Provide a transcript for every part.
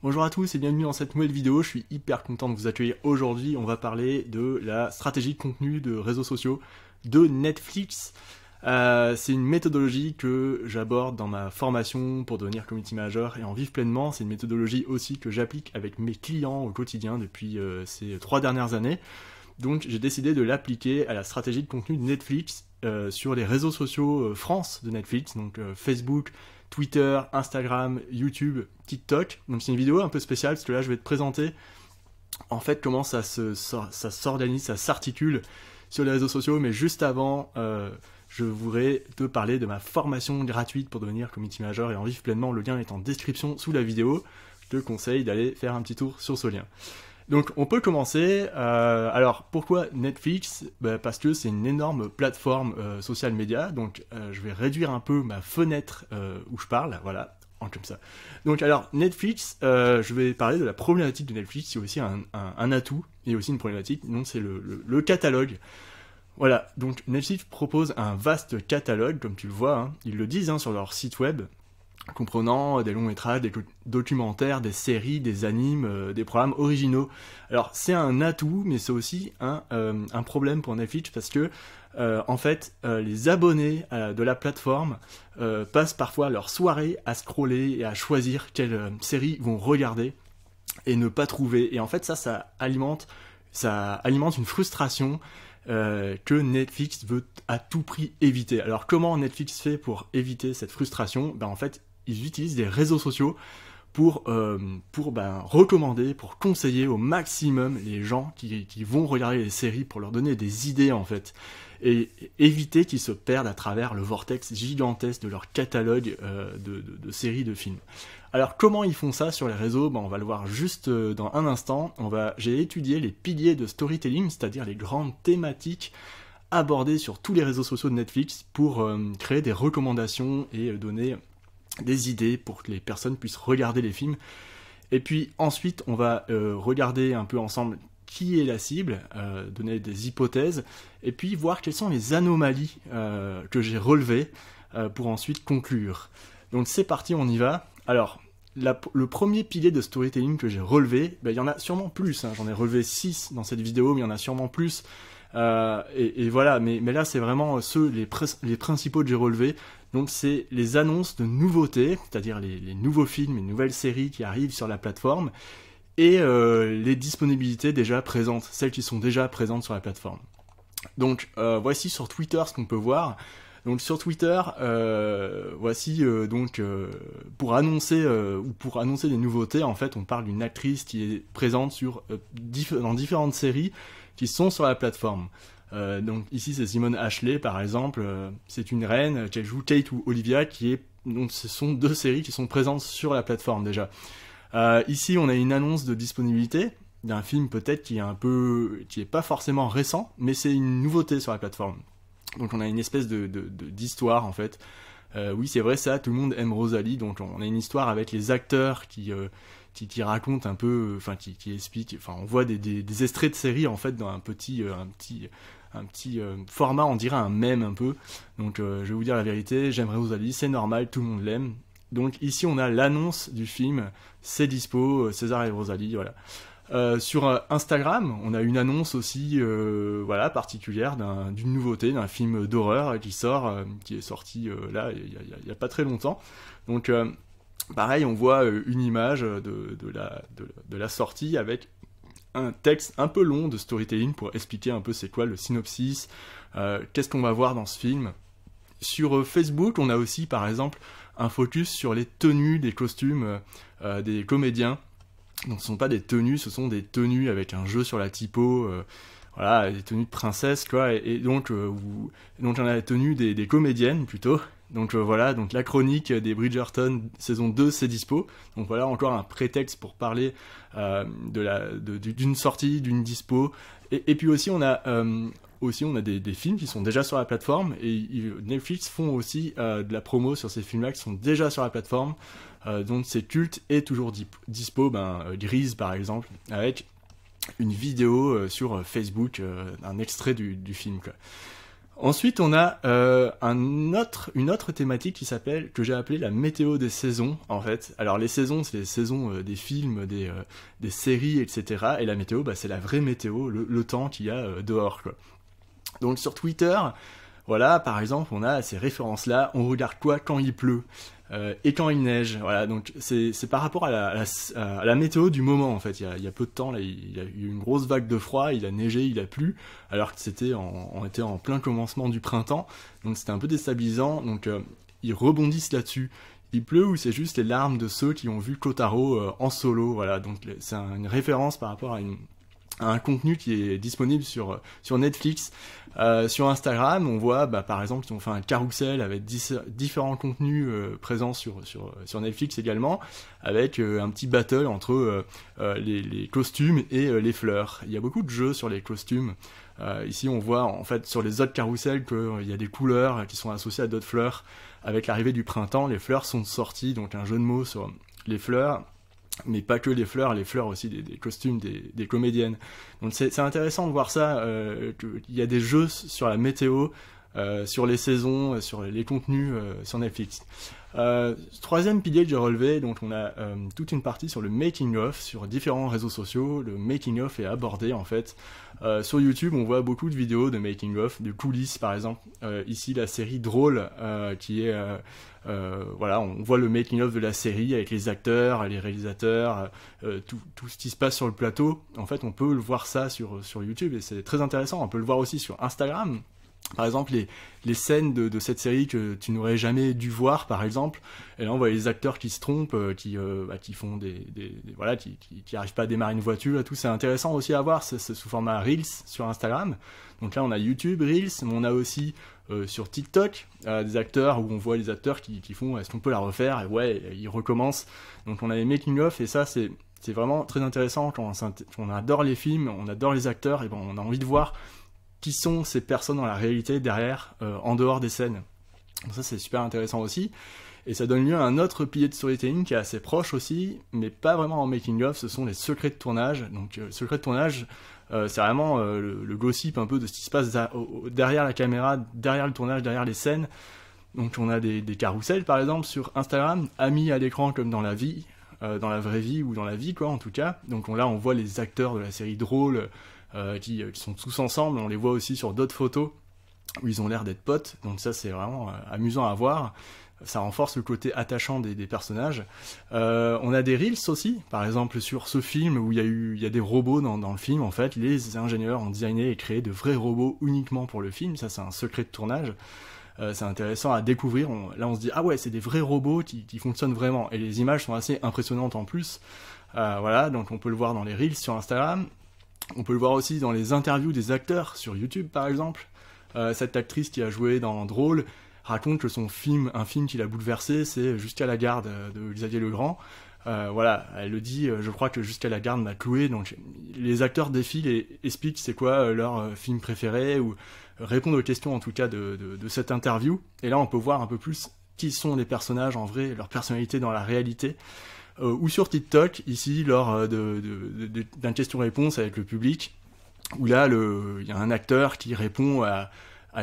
Bonjour à tous et bienvenue dans cette nouvelle vidéo, je suis hyper content de vous accueillir aujourd'hui. On va parler de la stratégie de contenu de réseaux sociaux de Netflix. C'est une méthodologie que j'aborde dans ma formation pour devenir community manager et en vivre pleinement. C'est une méthodologie aussi que j'applique avec mes clients au quotidien depuis ces 3 dernières années. Donc j'ai décidé de l'appliquer à la stratégie de contenu de Netflix sur les réseaux sociaux France de Netflix, donc Facebook, Twitter, Instagram, YouTube, TikTok. Donc c'est une vidéo un peu spéciale parce que là je vais te présenter en fait comment ça s'organise, ça s'articule sur les réseaux sociaux. Mais juste avant, je voudrais te parler de ma formation gratuite pour devenir community manager et en vivre pleinement. Le lien est en description sous la vidéo. Je te conseille d'aller faire un petit tour sur ce lien. Donc on peut commencer. Alors pourquoi Netflix? Parce que c'est une énorme plateforme social media. Donc je vais réduire un peu ma fenêtre où je parle. Voilà, comme ça. Donc alors Netflix, je vais parler de la problématique de Netflix. C'est aussi un atout et aussi une problématique. Donc c'est le catalogue. Voilà, donc Netflix propose un vaste catalogue, comme tu le vois. Hein. Ils le disent sur leur site web, comprenant des longs métrages, des documentaires, des séries, des animes, des programmes originaux. Alors c'est un atout, mais c'est aussi un problème pour Netflix parce que en fait les abonnés de la plateforme passent parfois leur soirée à scroller et à choisir quelle série ils vont regarder et ne pas trouver. Et en fait ça alimente une frustration que Netflix veut à tout prix éviter. Alors comment Netflix fait pour éviter cette frustration? En fait, ils utilisent des réseaux sociaux pour recommander, pour conseiller au maximum les gens qui vont regarder les séries, pour leur donner des idées en fait, et éviter qu'ils se perdent à travers le vortex gigantesque de leur catalogue de séries, de films. Alors comment ils font ça sur les réseaux? On va le voir juste dans un instant. J'ai étudié les piliers de storytelling, c'est-à-dire les grandes thématiques abordées sur tous les réseaux sociaux de Netflix pour créer des recommandations et donner des idées pour que les personnes puissent regarder les films. Et puis ensuite, on va regarder un peu ensemble qui est la cible, donner des hypothèses, et puis voir quelles sont les anomalies que j'ai relevées pour ensuite conclure. Donc c'est parti, on y va. Alors, le premier pilier de storytelling que j'ai relevé, il y en a sûrement plus, j'en ai relevé 6 dans cette vidéo, mais il y en a sûrement plus. Et voilà, mais là c'est vraiment les principaux que j'ai relevés. Donc c'est les annonces de nouveautés, c'est-à-dire les nouveaux films, les nouvelles séries qui arrivent sur la plateforme, et les disponibilités déjà présentes, celles qui sont déjà présentes sur la plateforme. Donc voici sur Twitter ce qu'on peut voir. Donc sur Twitter, voici pour annoncer des nouveautés, en fait on parle d'une actrice qui est présente dans différentes séries qui sont sur la plateforme. Donc ici c'est Simone Ashley par exemple, c'est une reine qu'elle joue Kate ou Olivia, donc ce sont 2 séries qui sont présentes sur la plateforme déjà. Ici on a une annonce de disponibilité d'un film peut-être qui est pas forcément récent, mais c'est une nouveauté sur la plateforme. Donc on a une espèce d'histoire en fait. Oui c'est vrai ça, tout le monde aime Rosalie, donc on a une histoire avec les acteurs qui racontent un peu, qui expliquent, on voit des extraits de séries en fait dans un petit format, on dirait un mème un peu. Donc je vais vous dire la vérité, j'aime Rosalie, c'est normal, tout le monde l'aime. Donc ici on a l'annonce du film, c'est dispo, César et Rosalie, voilà. Sur Instagram, on a une annonce aussi particulière d'une nouveauté, d'un film d'horreur qui est sorti là il y a pas très longtemps. Donc pareil, on voit une image de la sortie avec un texte un peu long de storytelling pour expliquer un peu c'est quoi le synopsis, qu'est-ce qu'on va voir dans ce film. Sur Facebook, on a aussi par exemple un focus sur les tenues, des costumes des comédiens. Donc ce ne sont pas des tenues, ce sont des tenues avec un jeu sur la typo, des tenues de princesse quoi, et donc on a la tenue des comédiennes plutôt. Donc donc la chronique des Bridgerton saison 2 c'est dispo. Donc voilà encore un prétexte pour parler d'une sortie, d'une dispo. Et puis aussi on a des films qui sont déjà sur la plateforme, et Netflix font aussi de la promo sur ces films-là qui sont déjà sur la plateforme. Donc c'est culte et toujours dispo, Grise par exemple, avec une vidéo sur Facebook, un extrait du film quoi. Ensuite, on a une autre thématique que j'ai appelée la météo des saisons, en fait. Alors, les saisons, c'est les saisons des films, des séries, etc. Et la météo, bah, c'est la vraie météo, le temps qu'il y a dehors, quoi. Donc, sur Twitter, voilà, par exemple, on a ces références-là. On regarde quoi quand il pleut et quand il neige. Voilà, donc c'est par rapport à la météo du moment, en fait. Il y a peu de temps, là, il y a eu une grosse vague de froid, il a neigé, il a plu, alors que on était en plein commencement du printemps, donc c'était un peu déstabilisant. Donc ils rebondissent là-dessus. Il pleut ou c'est juste les larmes de ceux qui ont vu Kotaro en solo. Voilà, donc c'est une référence par rapport à un contenu qui est disponible sur Netflix. Sur Instagram, on voit par exemple qu'ils ont fait un carrousel avec différents contenus présents sur Netflix également, avec un petit battle entre les costumes et les fleurs. Il y a beaucoup de jeux sur les costumes. Ici on voit en fait sur les autres carousels qu'il y a des couleurs qui sont associées à d'autres fleurs. Avec l'arrivée du printemps, les fleurs sont sorties, donc un jeu de mots sur les fleurs. Mais pas que les fleurs aussi des costumes des comédiennes. Donc c'est intéressant de voir ça, qu'il y a des jeux sur la météo, sur les saisons, sur les contenus sur Netflix. Troisième pilier que j'ai relevé, donc on a toute une partie sur le making of, sur différents réseaux sociaux. Le making of est abordé en fait. Sur YouTube, on voit beaucoup de vidéos de making of, de coulisses par exemple. Ici, la série Drôle, qui est voilà, on voit le making of de la série avec les acteurs, les réalisateurs, tout ce qui se passe sur le plateau. En fait, on peut le voir ça sur YouTube et c'est très intéressant. On peut le voir aussi sur Instagram. Par exemple, les scènes de cette série que tu n'aurais jamais dû voir, par exemple, et là on voit les acteurs qui se trompent, qui font voilà, qui arrivent pas à démarrer une voiture et tout. C'est intéressant aussi à voir, c'est sous format Reels sur Instagram. Donc là on a YouTube, Reels, mais on a aussi sur TikTok des acteurs où on voit les acteurs qui font est-ce qu'on peut la refaire, et ouais, ils recommencent. Donc on a les making of et ça c'est vraiment très intéressant quand on adore les films, on adore les acteurs, et bon, on a envie de voir qui sont ces personnes dans la réalité derrière, en dehors des scènes. Donc ça c'est super intéressant aussi, et ça donne lieu à un autre pilier de storytelling qui est assez proche aussi, mais pas vraiment en making of, ce sont les secrets de tournage. Donc secrets de tournage, c'est vraiment le gossip un peu de ce qui se passe derrière la caméra, derrière le tournage, derrière les scènes. Donc on a des carousels par exemple sur Instagram, amis à l'écran comme dans la vie, dans la vraie vie ou dans la vie quoi en tout cas. Donc là on voit les acteurs de la série Drôle, qui sont tous ensemble. On les voit aussi sur d'autres photos où ils ont l'air d'être potes, donc ça c'est vraiment amusant à voir, ça renforce le côté attachant des personnages. On a des reels aussi, par exemple sur ce film où il y a des robots dans le film. En fait, les ingénieurs ont designé et créé de vrais robots uniquement pour le film, ça c'est un secret de tournage. C'est intéressant à découvrir. Là on se dit ah ouais, c'est des vrais robots qui fonctionnent vraiment, et les images sont assez impressionnantes en plus. Voilà, donc on peut le voir dans les reels sur Instagram. On peut le voir aussi dans les interviews des acteurs sur YouTube par exemple. Cette actrice qui a joué dans Drôle raconte que un film qui l'a bouleversé, c'est Jusqu'à la garde de Xavier Legrand. Voilà, elle le dit, je crois que Jusqu'à la garde m'a cloué. Donc les acteurs défilent et expliquent c'est quoi leur film préféré, ou répondent aux questions en tout cas de cette interview. Et là on peut voir un peu plus qui sont les personnages en vrai, leur personnalité dans la réalité. Ou sur TikTok, ici, lors d'un question-réponse avec le public, où là, il y a un acteur qui répond à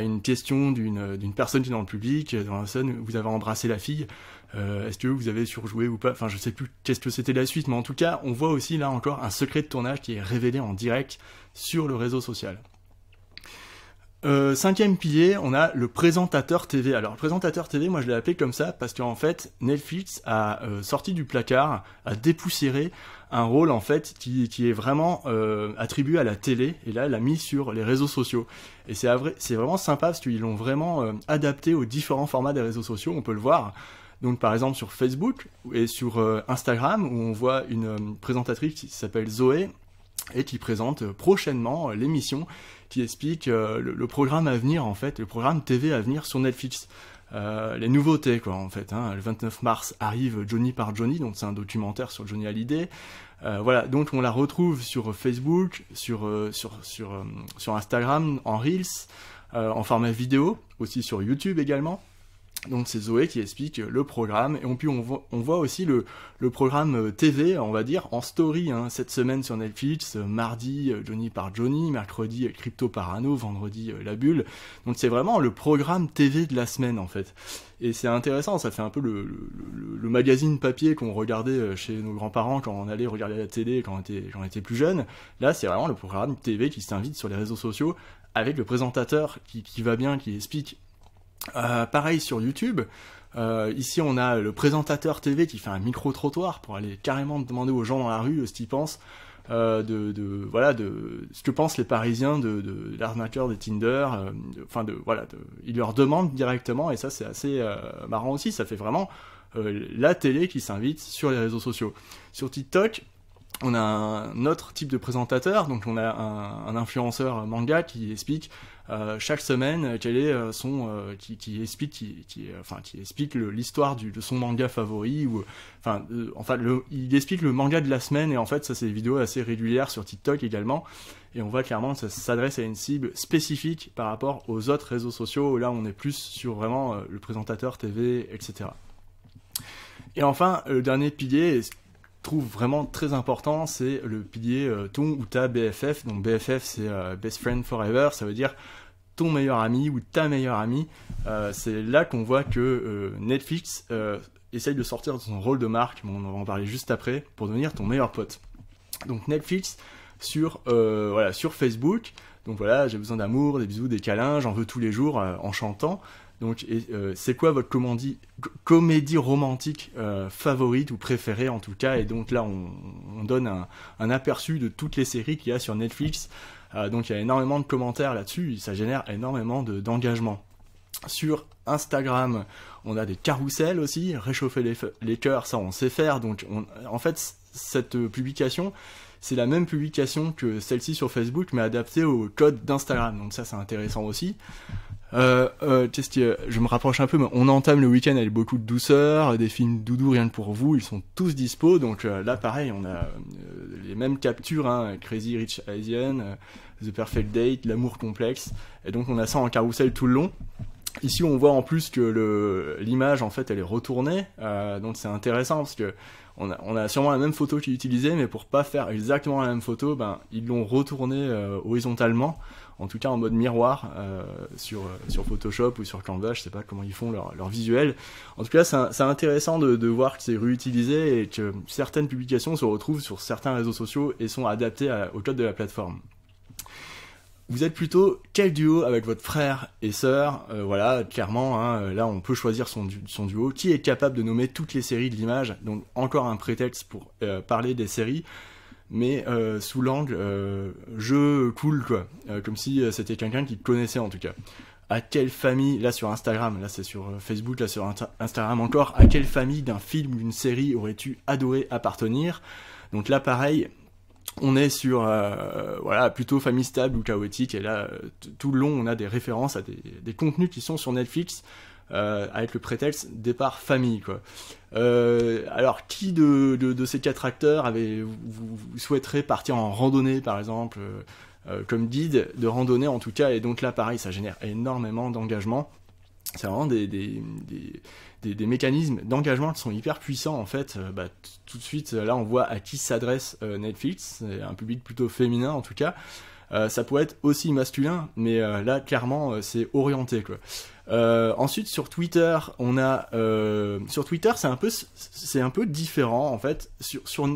une question d'une personne qui est dans le public, dans la scène, vous avez embrassé la fille, est-ce que vous avez surjoué ou pas? Enfin, je sais plus qu'est-ce que c'était la suite, mais en tout cas, on voit aussi là encore un secret de tournage qui est révélé en direct sur le réseau social. Cinquième pilier, on a le présentateur TV. Alors le présentateur TV, moi je l'ai appelé comme ça parce qu'en fait Netflix a sorti du placard, a dépoussiéré un rôle en fait qui est vraiment attribué à la télé, et là l'a mis sur les réseaux sociaux. Et c'est vraiment sympa parce qu'ils l'ont vraiment adapté aux différents formats des réseaux sociaux, on peut le voir. Donc par exemple sur Facebook et sur Instagram, où on voit une présentatrice qui s'appelle Zoé et qui présente prochainement l'émission qui explique le programme à venir, en fait, le programme TV à venir sur Netflix. Les nouveautés, quoi, en fait. Le 29 mars arrive Johnny par Johnny, donc c'est un documentaire sur Johnny Hallyday. Voilà, donc on la retrouve sur Facebook, sur Instagram, en Reels, en format vidéo, aussi sur YouTube également. Donc c'est Zoé qui explique le programme, et puis on voit aussi le programme TV, on va dire, en story, hein, cette semaine sur Netflix, mardi Johnny par Johnny, mercredi Crypto Parano, vendredi La Bulle. Donc c'est vraiment le programme TV de la semaine en fait. Et c'est intéressant, ça fait un peu le magazine papier qu'on regardait chez nos grands-parents quand on allait regarder la télé quand on était plus jeune. Là c'est vraiment le programme TV qui s'invite sur les réseaux sociaux avec le présentateur qui va bien, qui explique. Pareil sur YouTube, ici on a le présentateur TV qui fait un micro-trottoir pour aller carrément demander aux gens dans la rue ce qu'ils pensent de ce que pensent les Parisiens de l'arnaqueur de Tinder, il leur demande directement, et ça c'est assez marrant aussi, ça fait vraiment la télé qui s'invite sur les réseaux sociaux. Sur TikTok, on a un autre type de présentateur, donc on a un influenceur manga qui explique chaque semaine quel est qui explique l'histoire de son manga favori, il explique le manga de la semaine, et en fait ça c'est des vidéos assez régulières sur TikTok également, et on voit clairement que ça s'adresse à une cible spécifique par rapport aux autres réseaux sociaux. Là on est plus sur vraiment le présentateur TV, etc. Et enfin le dernier pilier trouve vraiment très important, c'est le pilier ton ou ta BFF. Donc BFF c'est Best Friend Forever, ça veut dire ton meilleur ami ou ta meilleure amie. C'est là qu'on voit que Netflix essaye de sortir de son rôle de marque, mais on va en parler juste après, pour devenir ton meilleur pote. Donc Netflix sur Facebook, donc voilà, j'ai besoin d'amour, des bisous, des câlins, j'en veux tous les jours en chantant. Donc, c'est quoi votre comédie romantique favorite ou préférée en tout cas? Et donc là, on donne un aperçu de toutes les séries qu'il y a sur Netflix. Donc il y a énormément de commentaires là-dessus, ça génère énormément d'engagement. Sur Instagram, on a des carousels aussi, réchauffer les cœurs, ça on sait faire. Donc en fait, cette publication, c'est la même publication que celle-ci sur Facebook, mais adaptée au code d'Instagram. Donc ça, c'est intéressant aussi. Je me rapproche un peu, mais on entame le week-end avec beaucoup de douceur, des films doudou rien que pour vous, ils sont tous dispo. Donc là pareil, on a les mêmes captures, hein, Crazy Rich Asian, The Perfect Date, L'amour complexe, et donc on a ça en carrousel tout le long. Ici on voit en plus que l'image en fait elle est retournée, donc c'est intéressant parce que on a sûrement la même photo qui est utilisée, mais pour pas faire exactement la même photo, ils l'ont retournée horizontalement, en tout cas en mode miroir, sur Photoshop ou sur Canva, je sais pas comment ils font leur visuel. En tout cas c'est intéressant de voir que c'est réutilisé et que certaines publications se retrouvent sur certains réseaux sociaux et sont adaptées au code de la plateforme. Vous êtes plutôt quel duo avec votre frère et sœur? Voilà, clairement, hein, là on peut choisir son duo. Qui est capable de nommer toutes les séries de l'image? Donc encore un prétexte pour parler des séries, mais sous l'angle jeu cool, quoi. Comme si c'était quelqu'un qui connaissait en tout cas. À quelle famille, là sur Instagram, là c'est sur Facebook, là sur Instagram encore, à quelle famille d'un film ou d'une série aurais-tu adoré appartenir? Donc là pareil, on est sur plutôt famille stable ou chaotique, et là tout le long on a des références à des contenus qui sont sur Netflix avec le prétexte départ famille, quoi. Alors qui de ces quatre acteurs vous souhaiterait partir en randonnée par exemple, comme guide de randonnée en tout cas, et donc là pareil ça génère énormément d'engagement. C'est vraiment des mécanismes d'engagement qui sont hyper puissants en fait. Tout de suite là on voit à qui s'adresse Netflix, c'est un public plutôt féminin en tout cas. Ça pourrait être aussi masculin, mais là clairement c'est orienté, quoi. Ensuite sur Twitter, on a sur Twitter c'est un peu différent en fait. Sur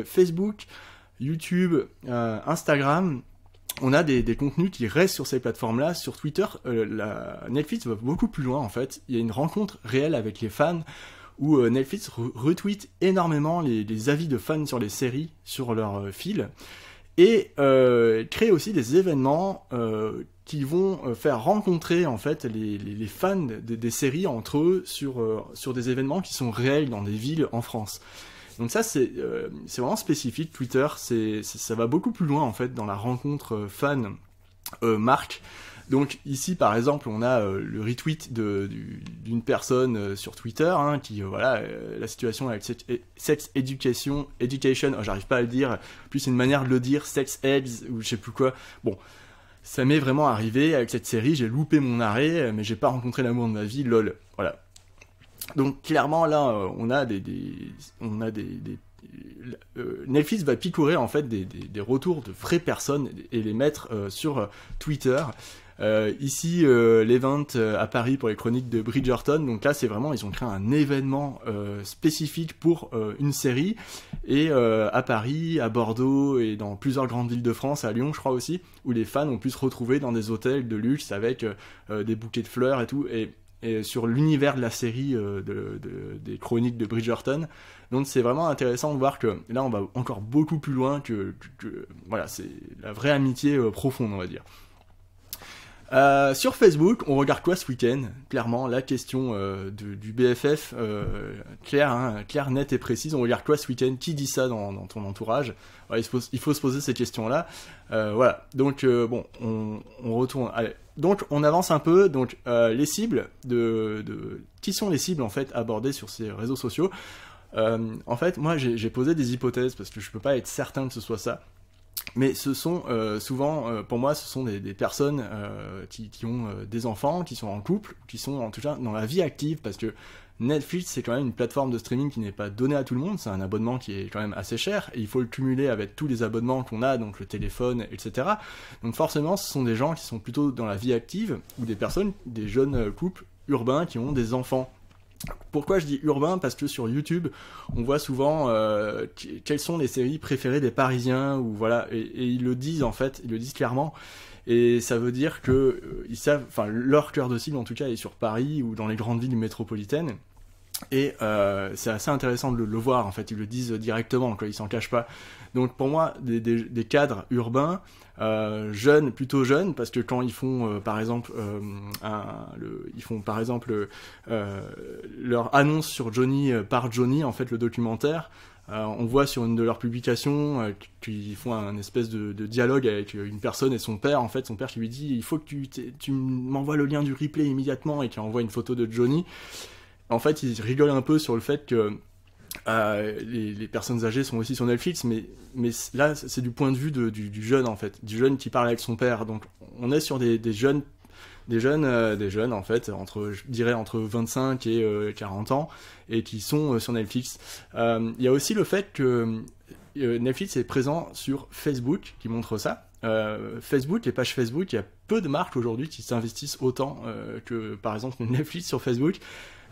Facebook, YouTube, Instagram, on a des contenus qui restent sur ces plateformes-là. Sur Twitter, Netflix va beaucoup plus loin en fait. Il y a une rencontre réelle avec les fans où Netflix retweet énormément les avis de fans sur les séries sur leur fil, et crée aussi des événements qui vont faire rencontrer en fait les fans des séries entre eux sur des événements qui sont réels dans des villes en France. Donc ça c'est vraiment spécifique. Twitter, ça va beaucoup plus loin en fait dans la rencontre fan marque. Donc ici par exemple on a le retweet d'une personne sur Twitter, hein, qui la situation avec Sex Education, j'arrive pas à le dire, plus c'est une manière de le dire, Sex Eds ou je sais plus quoi. Bon, ça m'est vraiment arrivé avec cette série, j'ai loupé mon arrêt, mais j'ai pas rencontré l'amour de ma vie, lol. Voilà. Donc clairement là, Netflix va picorer en fait des retours de vraies personnes et les mettre sur Twitter. Ici, l'event à Paris pour les chroniques de Bridgerton. Donc là, c'est vraiment, ils ont créé un événement spécifique pour une série. Et à Paris, à Bordeaux et dans plusieurs grandes villes de France, à Lyon, je crois aussi, où les fans ont pu se retrouver dans des hôtels de luxe avec des bouquets de fleurs et tout. Et sur l'univers de la série des chroniques de Bridgerton. Donc c'est vraiment intéressant de voir que là, on va encore beaucoup plus loin voilà, c'est la vraie amitié profonde, on va dire. Sur Facebook, on regarde quoi ce week-end? Clairement, la question du BFF, claire, hein, claire, nette et précise. On regarde quoi ce week-end? Qui dit ça dans ton entourage? Ouais, il faut se poser ces questions-là. Voilà. Donc bon, on retourne. Allez. Donc on avance un peu. Donc les cibles qui sont les cibles en fait abordées sur ces réseaux sociaux? En fait, moi j'ai posé des hypothèses parce que je peux pas être certain que ce soit ça. Mais ce sont souvent, pour moi, ce sont des personnes qui ont des enfants, qui sont en couple, qui sont en tout cas dans la vie active, parce que Netflix, c'est quand même une plateforme de streaming qui n'est pas donnée à tout le monde, c'est un abonnement qui est quand même assez cher, et il faut le cumuler avec tous les abonnements qu'on a, donc le téléphone, etc. Donc forcément, ce sont des gens qui sont plutôt dans la vie active, ou des personnes, des jeunes couples urbains qui ont des enfants. Pourquoi je dis urbain? Parce que sur YouTube, on voit souvent quelles sont les séries préférées des Parisiens, ou voilà, et ils le disent en fait, ils le disent clairement, et ça veut dire que ils savent, enfin leur cœur de cible en tout cas est sur Paris ou dans les grandes villes métropolitaines. Et c'est assez intéressant de le voir, en fait, ils le disent directement, quoi, ils s'en cachent pas. Donc pour moi, des cadres urbains, jeunes, plutôt jeunes, parce que quand ils font par exemple leur annonce sur Johnny par Johnny, en fait le documentaire, on voit sur une de leurs publications qu'ils font un espèce de dialogue avec une personne et son père, en fait son père qui lui dit il faut que tu m'envoies le lien du replay immédiatement, et qui envoie une photo de Johnny. En fait, ils rigolent un peu sur le fait que les personnes âgées sont aussi sur Netflix, mais là, c'est du point de vue du jeune, en fait, du jeune qui parle avec son père. Donc, on est sur des jeunes, en fait, je dirais entre 25 et 40 ans, et qui sont sur Netflix. Il y a aussi le fait que Netflix est présent sur Facebook, qui montre ça. Facebook, les pages Facebook, il y a peu de marques aujourd'hui qui s'investissent autant que, par exemple, Netflix sur Facebook.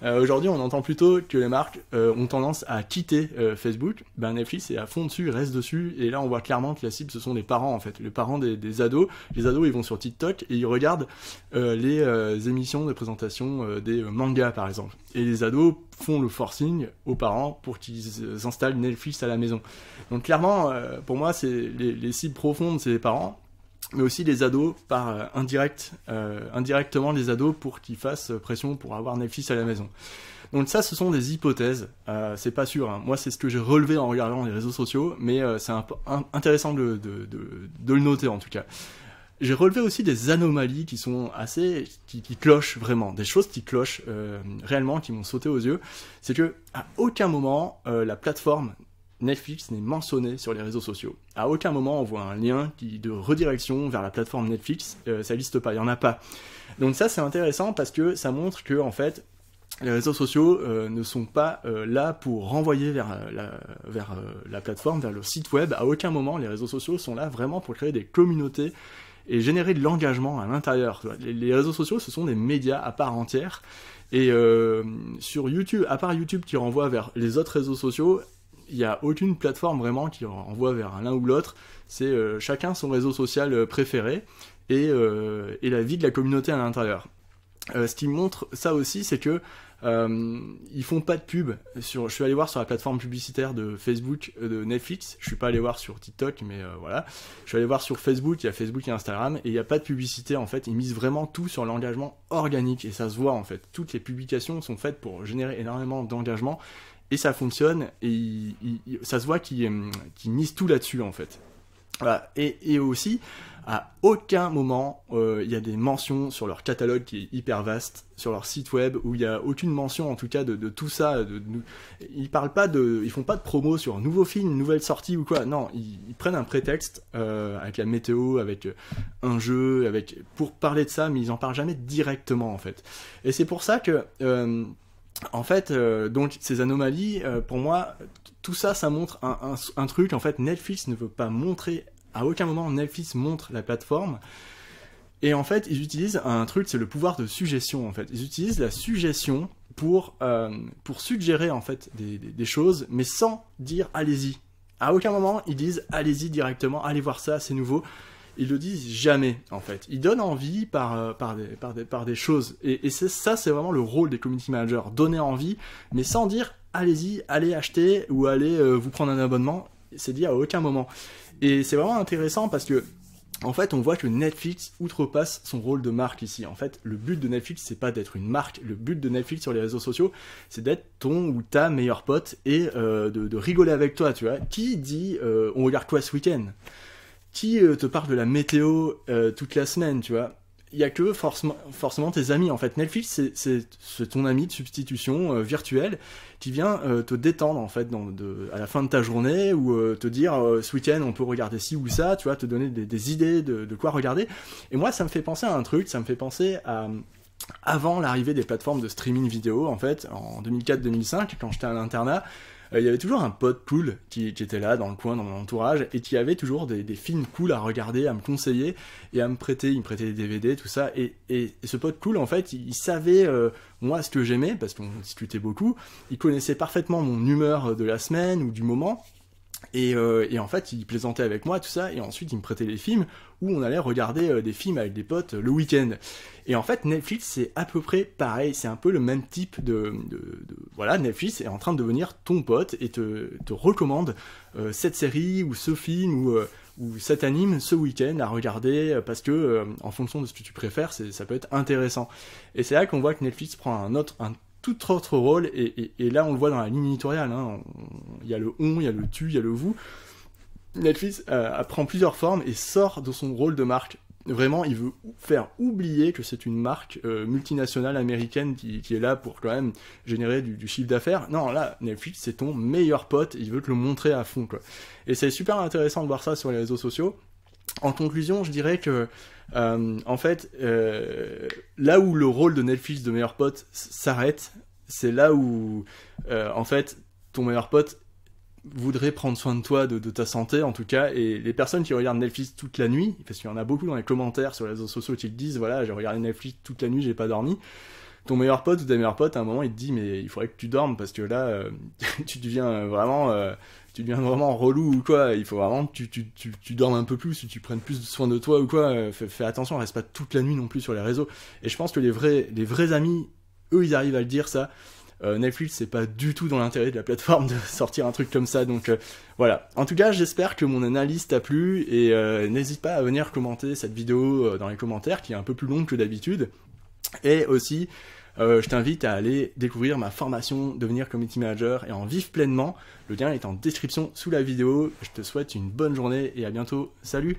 Aujourd'hui, on entend plutôt que les marques ont tendance à quitter Facebook. Ben, Netflix est à fond dessus, reste dessus, et là on voit clairement que la cible ce sont les parents, en fait, les parents des ados. Les ados, ils vont sur TikTok et ils regardent les émissions de présentation des mangas, par exemple. Et les ados font le forcing aux parents pour qu'ils installent Netflix à la maison. Donc clairement, pour moi, c'est les cibles profondes, c'est les parents, mais aussi les ados indirectement les ados, pour qu'ils fassent pression pour avoir Netflix à la maison. Donc ça, ce sont des hypothèses, c'est pas sûr, hein. Moi, c'est ce que j'ai relevé en regardant les réseaux sociaux, mais c'est intéressant de le noter en tout cas. J'ai relevé aussi des anomalies qui sont qui clochent vraiment, des choses qui clochent réellement, qui m'ont sauté aux yeux. C'est que à aucun moment la plateforme Netflix n'est mentionné sur les réseaux sociaux. À aucun moment on voit un lien de redirection vers la plateforme Netflix, ça n'existe pas, il n'y en a pas. Donc ça, c'est intéressant parce que ça montre que en fait les réseaux sociaux ne sont pas là pour renvoyer vers la plateforme, vers le site web. À aucun moment les réseaux sociaux sont là vraiment pour créer des communautés et générer de l'engagement à l'intérieur. Les réseaux sociaux, ce sont des médias à part entière, et sur YouTube, à part YouTube qui renvoie vers les autres réseaux sociaux, il n'y a aucune plateforme vraiment qui renvoie vers l'un ou l'autre. C'est chacun son réseau social préféré, et la vie de la communauté à l'intérieur. Ce qui montre ça aussi, c'est que ils font pas de pub. Je suis allé voir sur la plateforme publicitaire de Facebook de Netflix. Je suis pas allé voir sur TikTok, mais voilà. Je suis allé voir sur Facebook. Il y a Facebook et Instagram, et il n'y a pas de publicité en fait. Ils misent vraiment tout sur l'engagement organique, et ça se voit en fait. Toutes les publications sont faites pour générer énormément d'engagement. Et ça fonctionne, et ça se voit qu'ils misent tout là-dessus, en fait. Voilà. Et aussi, à aucun moment, il y a des mentions sur leur catalogue qui est hyper vaste, sur leur site web, où il n'y a aucune mention, en tout cas, de tout ça. Ils font pas de promo sur un nouveau film, une nouvelle sortie ou quoi. Non, ils prennent un prétexte avec la météo, avec un jeu, pour parler de ça, mais ils en parlent jamais directement, en fait. Et c'est pour ça que En fait, donc ces anomalies, pour moi, tout ça, ça montre un truc. En fait, Netflix ne veut pas montrer, à aucun moment Netflix montre la plateforme. Et en fait, ils utilisent un truc, c'est le pouvoir de suggestion. En fait, ils utilisent la suggestion pour suggérer en fait des choses, mais sans dire allez-y. À aucun moment ils disent allez-y directement, allez voir ça, c'est nouveau. Ils le disent jamais, en fait. Ils donnent envie par des choses. Et ça, c'est vraiment le rôle des community managers. Donner envie, mais sans dire, allez-y, allez acheter, ou allez vous prendre un abonnement. C'est dit à aucun moment. Et c'est vraiment intéressant parce que, en fait, on voit que Netflix outrepasse son rôle de marque ici. En fait, le but de Netflix, c'est pas d'être une marque. Le but de Netflix sur les réseaux sociaux, c'est d'être ton ou ta meilleure pote et de rigoler avec toi, tu vois. Qui dit, on regarde quoi ce week-end ? Qui te parle de la météo toute la semaine, tu vois? Il y a que forcément tes amis, en fait. Netflix, c'est ton ami de substitution virtuel qui vient te détendre, en fait, à la fin de ta journée, ou te dire, ce week-end, on peut regarder ci ou ça, tu vois, te donner des idées de quoi regarder. Et moi, ça me fait penser à un truc, ça me fait penser à... Avant l'arrivée des plateformes de streaming vidéo, en fait, en 2004-2005, quand j'étais à l'internat, il y avait toujours un pote cool qui était là dans le coin, dans mon entourage, et qui avait toujours des films cool à regarder, à me conseiller et à me prêter. Il me prêtait des DVD, tout ça. Et ce pote cool, en fait, il savait moi ce que j'aimais, parce qu'on discutait beaucoup. Il connaissait parfaitement mon humeur de la semaine ou du moment. Et en fait, il plaisantait avec moi, tout ça, et ensuite il me prêtait les films où on allait regarder des films avec des potes le week-end. Et en fait, Netflix, c'est à peu près pareil, c'est un peu le même type voilà, Netflix est en train de devenir ton pote et te recommande cette série ou ce film ou cet anime ce week-end à regarder parce que en fonction de ce que tu préfères, ça peut être intéressant. Et c'est là qu'on voit que Netflix prend un tout autre rôle, et là on le voit dans la ligne éditoriale, hein. Il y a le on, il y a le tu, il y a le vous. Netflix prend plusieurs formes et sort de son rôle de marque. Vraiment, il veut faire oublier que c'est une marque multinationale américaine qui est là pour quand même générer du chiffre d'affaires. Non, là, Netflix, c'est ton meilleur pote, il veut te le montrer à fond, quoi. Et c'est super intéressant de voir ça sur les réseaux sociaux. En conclusion, je dirais que en fait, là où le rôle de Netflix de meilleur pote s'arrête, c'est là où en fait ton meilleur pote voudrait prendre soin de toi, de ta santé en tout cas, et les personnes qui regardent Netflix toute la nuit, parce qu'il y en a beaucoup dans les commentaires sur les réseaux sociaux qui te disent voilà, j'ai regardé Netflix toute la nuit, j'ai pas dormi. Ton meilleur pote ou ta meilleure pote, à un moment, il te dit mais il faudrait que tu dormes parce que là, tu deviens vraiment relou ou quoi. Il faut vraiment que tu dormes un peu plus, que tu prennes plus soin de toi ou quoi. Fais attention, reste pas toute la nuit non plus sur les réseaux. Et je pense que les vrais amis, eux, ils arrivent à le dire ça. Netflix, c'est pas du tout dans l'intérêt de la plateforme de sortir un truc comme ça, donc voilà. En tout cas, j'espère que mon analyse t'a plu, et n'hésite pas à venir commenter cette vidéo dans les commentaires, qui est un peu plus longue que d'habitude. Et aussi, je t'invite à aller découvrir ma formation Devenir Community Manager et en vivre pleinement. Le lien est en description sous la vidéo. Je te souhaite une bonne journée et à bientôt. Salut!